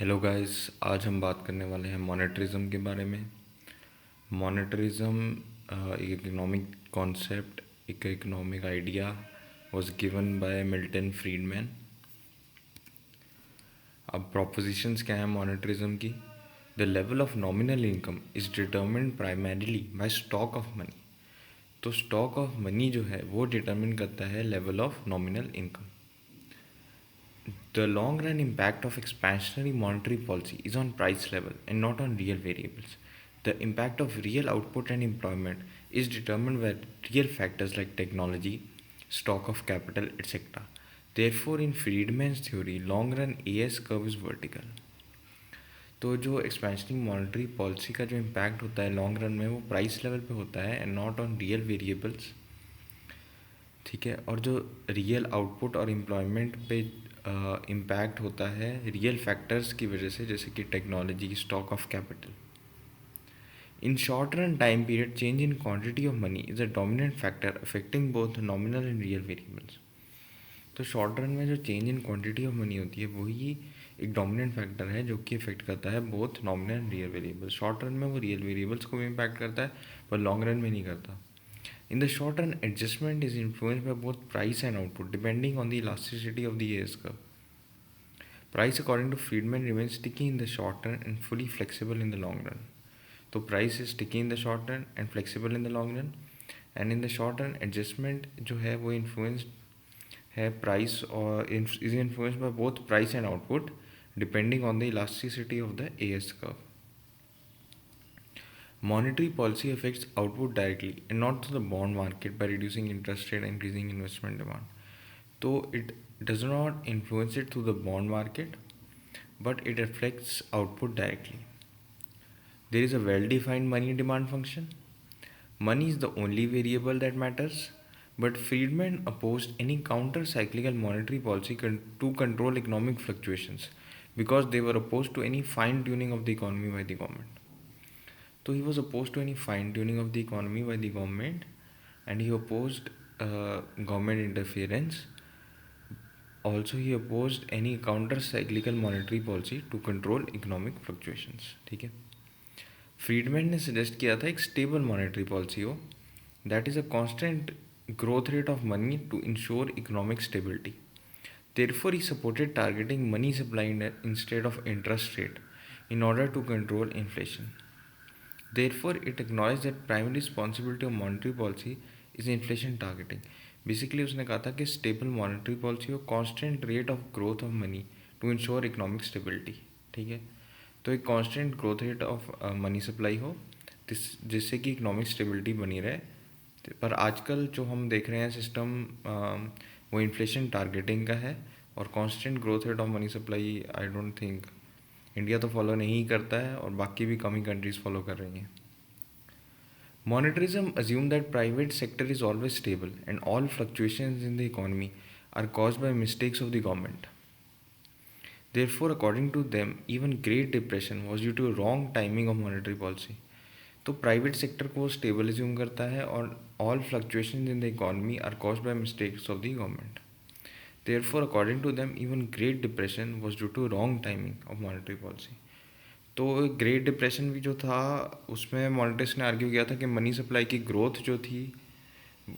Hello guys, आज हम बात करने वाले हैं मॉनेटरिज्म के बारे में। मॉनेटरिज्म एक इकोनॉमिक कॉन्सेप्ट, एक economic idea was given by Milton Friedman. अब प्रोपोजिशंस क्या हैं मॉनेटरिज्म की? The level of nominal income is determined primarily by stock of money. तो स्टॉक ऑफ मनी जो है वो डिटर्मिन करता है level of nominal income. The long run impact of expansionary monetary policy is on price level and not on real variables. The impact of real output and employment is determined by real factors like technology, stock of capital, etc. Therefore, in Friedman's theory, long run AS curve is vertical. तो जो एक्सपेंशनिंग monetary policy का जो impact होता है long run में वो price level पे होता है and not on real variables. ठीक है, और जो रियल आउटपुट और एम्प्लॉयमेंट पे इम्पैक्ट होता है रियल फैक्टर्स की वजह से, जैसे कि technology, stock of capital. In short run time period, change in quantity of money is a dominant factor affecting both nominal and real variables. तो शॉर्ट रन में जो change in quantity of money होती है वही एक dominant factor है जो कि इफेक्ट करता है both nominal and real variables. Short run में वो रियल वेरिएबल्स को भी इम्पैक्ट करता है पर लॉन्ग रन में नहीं करता। In the short run, adjustment is influenced by both price and output, depending on the elasticity of the AS curve. Price, according to Friedman, remains sticky in the short run and fully flexible in the long run. So price is sticky in the short run and flexible in the long run. And in the short run, adjustment जो है वो influenced है price और is influenced by both price and output, depending on the elasticity of the AS curve. Monetary policy affects output directly and not through the bond market by reducing interest rate and increasing investment demand. So it does not influence it through the bond market, but it affects output directly. There is a well-defined money demand function. Money is the only variable that matters, but Friedman opposed any counter-cyclical monetary policy to control economic fluctuations because they were opposed to any fine-tuning of the economy by the government. So he was opposed to any fine tuning of the economy by the government, and he opposed government interference. Also, he opposed any counter-cyclical monetary policy to control economic fluctuations. ठीक है, Friedman ने suggest किया था एक stable monetary policy हो, that is a constant growth rate of money to ensure economic stability. Therefore, he supported targeting money supply instead of interest rate in order to control inflation. Therefore, it acknowledged that primary responsibility of monetary policy is inflation targeting. Basically उसने कहा था कि stable monetary policy हो, constant rate of growth of money to ensure economic stability. ठीक है, तो एक constant growth rate of money supply हो जिससे कि इकोनॉमिक स्टेबिलिटी बनी रहे। पर आजकल जो हम देख रहे हैं सिस्टम वो इन्फ्लेशन टारगेटिंग का है और constant growth rate of money supply I don't think India तो फॉलो नहीं करता है और बाकी भी कम ही कंट्रीज फॉलो कर रही हैं। Monetarism assume that private sector is always stable and all fluctuations in the economy are caused by mistakes of the government. Therefore, according to them, even Great Depression was due to wrong timing of monetary policy. तो private sector को stable assume करता है और all fluctuations in the economy are caused by mistakes of the government. Therefore, according to them, even Great Depression was due to wrong timing of monetary policy. तो great depression भी जो था उसमें मॉनेटिस्ट ने argue किया था कि मनी सप्लाई की ग्रोथ जो थी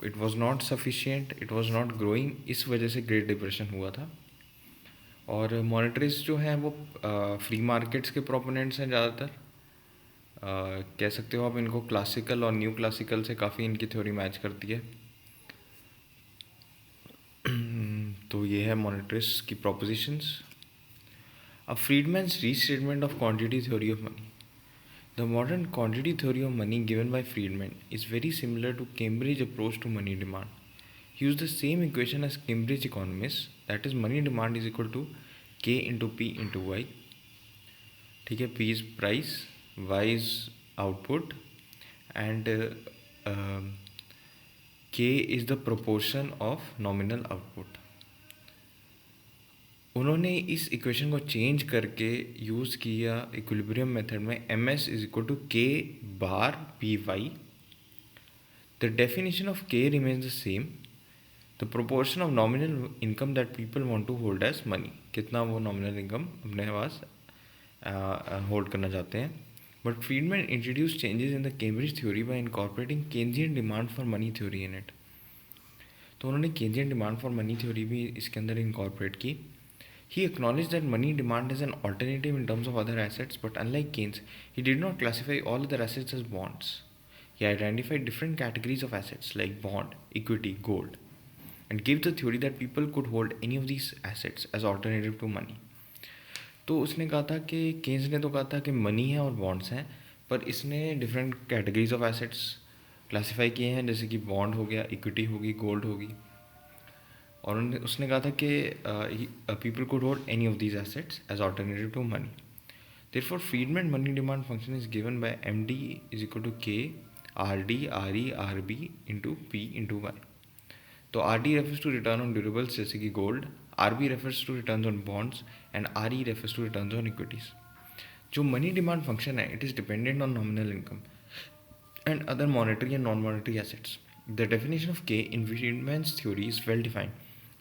it was not sufficient, it was not growing, इस वजह से ग्रेट डिप्रेशन हुआ था। और मॉनेटरिस्ट जो हैं वो फ्री मार्केट्स के प्रोपोनेंट्स हैं ज़्यादातर। कह सकते हो आप इनको क्लासिकल और न्यू क्लासिकल से काफ़ी इनकी थ्योरी मैच करती है। तो ये है मॉनेटरिस्ट की प्रोपोजिशंस। अब Friedman's restatement of quantity theory of money. The modern quantity theory of money given by Friedman is very similar to Cambridge approach to money demand. He used the same equation as Cambridge economists, that is money demand is equal to K into P into Y. ठीक है, P is price, Y is output and K is the proportion of nominal output. उन्होंने इस equation को change करके use किया equilibrium method में M S is equal to K बार P Y. The definition of K remains the same, the proportion of nominal income that people want to hold as money, कितना वो nominal income अपने पास hold करना चाहते हैं. But Friedman introduce changes in the Cambridge theory by incorporating Keynesian demand for money theory in it. तो उन्होंने Keynesian demand for money theory भी इसके अंदर इनकॉर्पोरेट की. He acknowledged that money demand is an alternative in terms of other assets, but unlike Keynes, he did not classify all other assets as bonds. He identified different categories of assets like bond, equity, gold, and gave the theory that people could hold any of these assets as alternative to money. तो उसने कहा था कि Keynes ने तो कहा था कि मनी है और बॉन्ड्स हैं, पर इसने different categories of assets classify किए हैं, जैसे कि बॉन्ड हो गया, इक्विटी होगी, गोल्ड होगी. और उसने कहा था कि people could hold any of these assets as alternative to money. Therefore Friedman money demand function is given by M D is equal to K R D R E R B into P into Y. तो R D refers to return on durables जैसे कि gold, R B refers to return on bonds and R E refers to return on equities. जो money demand function है, it is dependent on nominal income and other monetary and non monetary assets. The definition of K in Friedman's theory is well defined,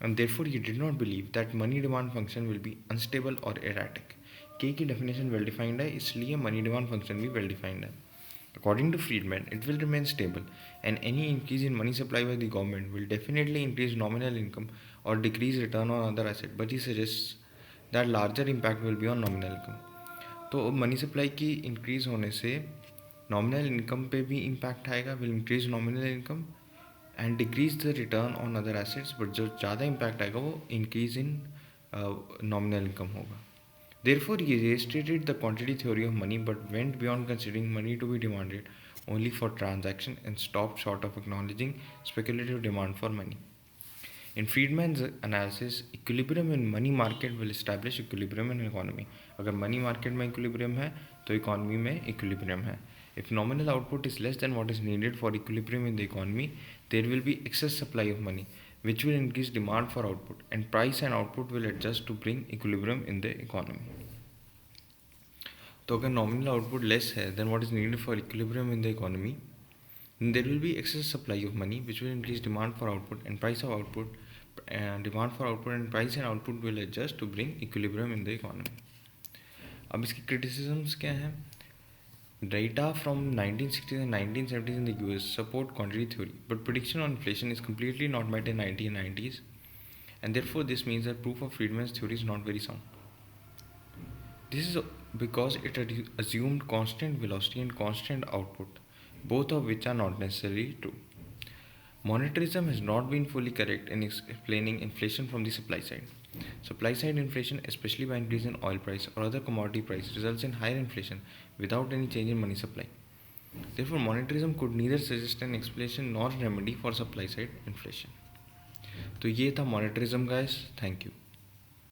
and therefore he did not believe that money demand function will be unstable or erratic. K की definition well defined है, इसलिए money demand function भी well defined है. According to Friedman, it will remain stable and any increase in money supply by the government will definitely increase nominal income or decrease return on other asset, but he suggests that larger impact will be on nominal income. तो money supply की increase होने से nominal income पे भी impact आएगा, will increase nominal income and decrease the return on other assets, but जो ज़्यादा impact आएगा वो इंक्रीज इन नॉमिनल इनकम होगा. Therefore, he reiterated the quantity theory of money but went beyond considering money to be demanded only for transaction and stopped short of acknowledging speculative demand for money. In Friedman's analysis, equilibrium in money market will establish equilibrium in economy. अगर money market में equilibrium है तो economy में equilibrium है. If nominal output is less than what is needed for equilibrium in the economy, there will be excess supply of money, which will increase demand for output, and price and output will adjust to bring equilibrium in the economy. तो अगर nominal output less है than what is needed for equilibrium in the economy, then there will be excess supply of money, which will increase demand for output and price of output, and demand for output and price and output will adjust to bring equilibrium in the economy. अब इसकी criticisms क्या हैं? Data from 1960s and 1970s in the US support quantity theory, but prediction on inflation is completely not met in 1990s, and therefore this means that proof of Friedman's theory is not very sound. This is because it assumed constant velocity and constant output, both of which are not necessarily true. Monetarism has not been fully correct in explaining inflation from the supply side. Supply side inflation, especially by increase in oil price or other commodity price, results in higher inflation without any change in money supply. Therefore, monetarism could neither suggest an explanation nor remedy for supply side inflation. तो ये था monetarism guys. Thank you.